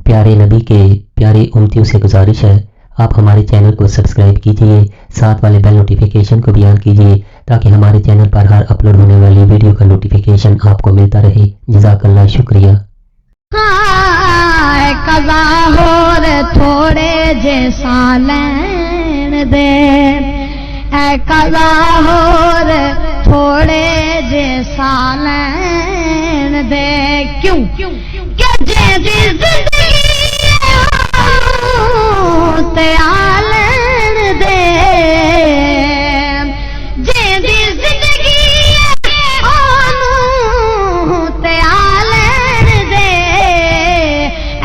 پیارے نبی کے پیارے امتیوں سے گزارش ہے آپ ہمارے چینل کو سبسکرائب کیجئے، ساتھ والے بیل نوٹیفیکیشن کو بھی آن کیجئے تاکہ ہمارے چینل پر ہر اپلوڈ ہونے والی ویڈیو کا نوٹیفیکیشن آپ کو ملتا رہے۔ جزاک اللہ، شکریہ۔ قضا ہور تھوڑے جیسا لین دے، اے قضا ہور تھوڑے جیسا لین دے، کیوں کہ جیدی زندگی تے آلین دے، جیدی زندگی تے آلین دے،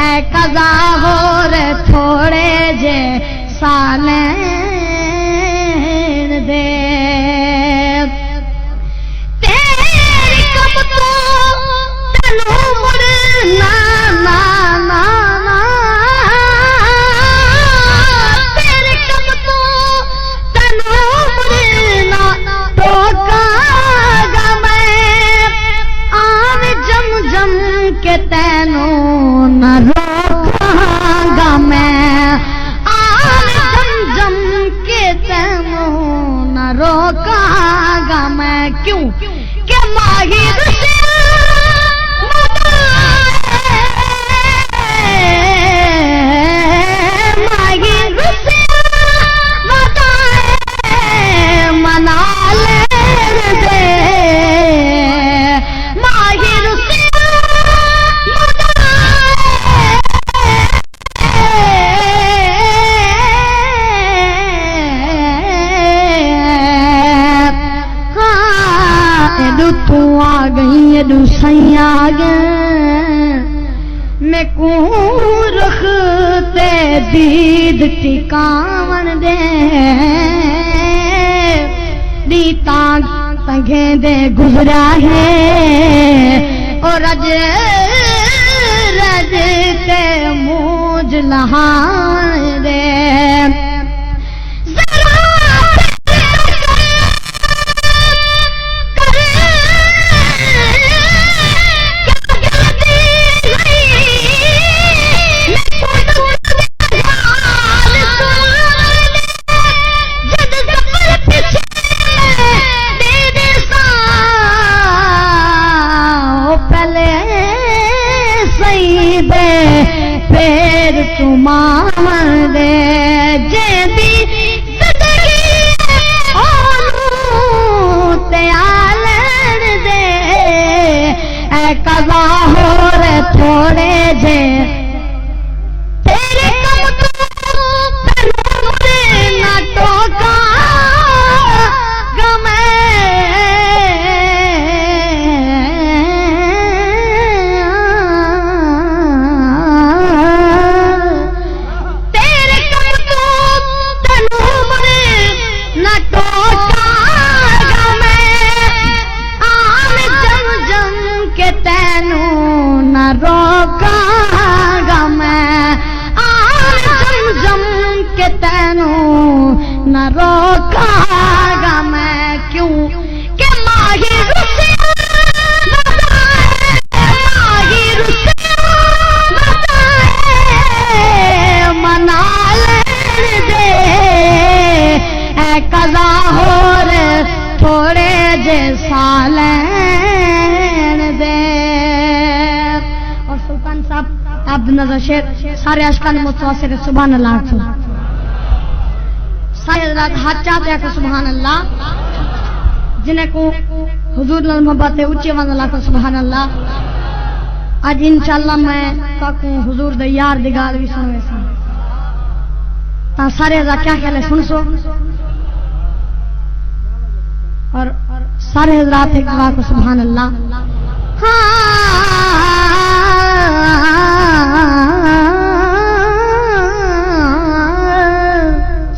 اے قضا ہور تھوڑے جے سالین دے، تیری کب تو تنو مرنا نا نا نا، تیری کب تو تنو مرنا ٹوکا گا میں، آن جم جم کے تینوں نہ روکاں گا میں، آن جم جم کے تینوں نہ روکاں گا میں، کیوں کہ ماہر سے ماہر سے منا لین دے، ماہر سے ایڈو تو آ گئی ایڈو سائیں آ گئے، میں کو رخ تے دید ٹکاون دے، دیتاں تنگیں دے گزرا ہے، اور رج رج کے موج لہان دے، پیر تمام دے، جیدی زندگی آنو تے آلین دے، اے قضا ہور تھوڑے جے تیرے کم تو تنو نہ ٹوکا گا میں، روکاں گا میں، آن جم جم کے تینوں نہ روکاں گا میں، کیوں کہ ماہر سے ماہر سے منا لین دے، اے قضا ہور تھوڑے جے سالین دے۔ سلطان صاحب عبد النظر شیر سارے اشکان متواصل سبحان اللہ، سارے حضرات ہاتھ چاہتے ہیں کہ سبحان اللہ، جنہیں کو حضور نال محبت ہے اچھی آواز اللہ کو سبحان اللہ۔ آج انشاءاللہ میں کو حضور دے یار دی گال بھی سنوے سن، تا سارے حضرات کیا خیال ہے سن سو، اور سارے حضرات ایک دعا کو سبحان اللہ۔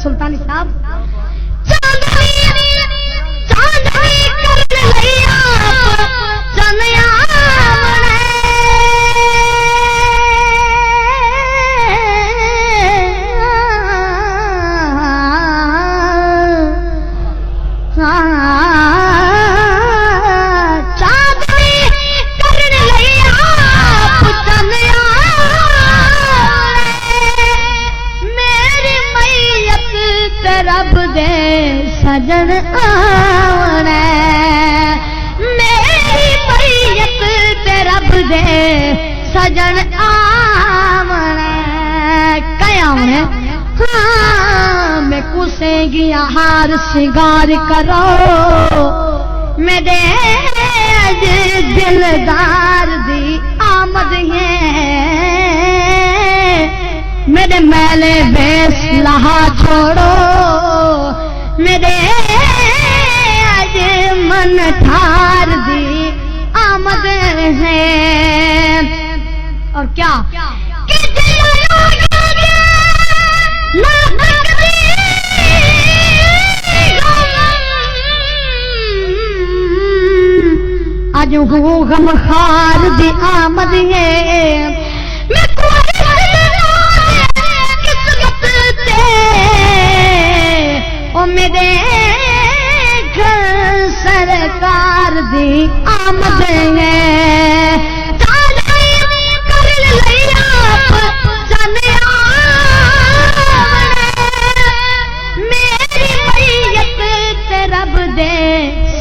سلطانی صاحب سجن آونا میری میت تے رب دے سجن آونا قیامت ہاں میں کسے گیا ہار سنگار کرو میرے اج دلدار دی آمد ہے میرے میلے بیس لہا چھوڑو میرے اج من ٹھار دی آمد ہے اور کیا کہ آج ہوں غم خار دی آمد ہے میں او میرے گھر سرکار دی آمد ہے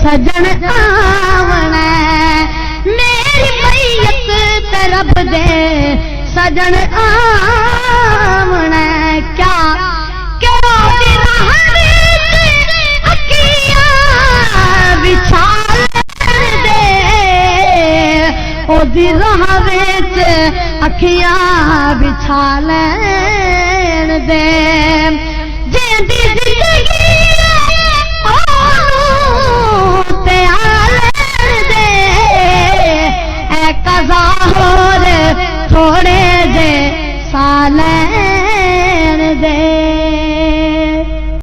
سجن آونا میری میت تے رب دے سجن آونا کیا دی راہ وچ اکھیاں بچھال دے او دی راہ وچ اکھیاں بچھال دے جیندی زندگی قضا ہور تھوڑے جے سال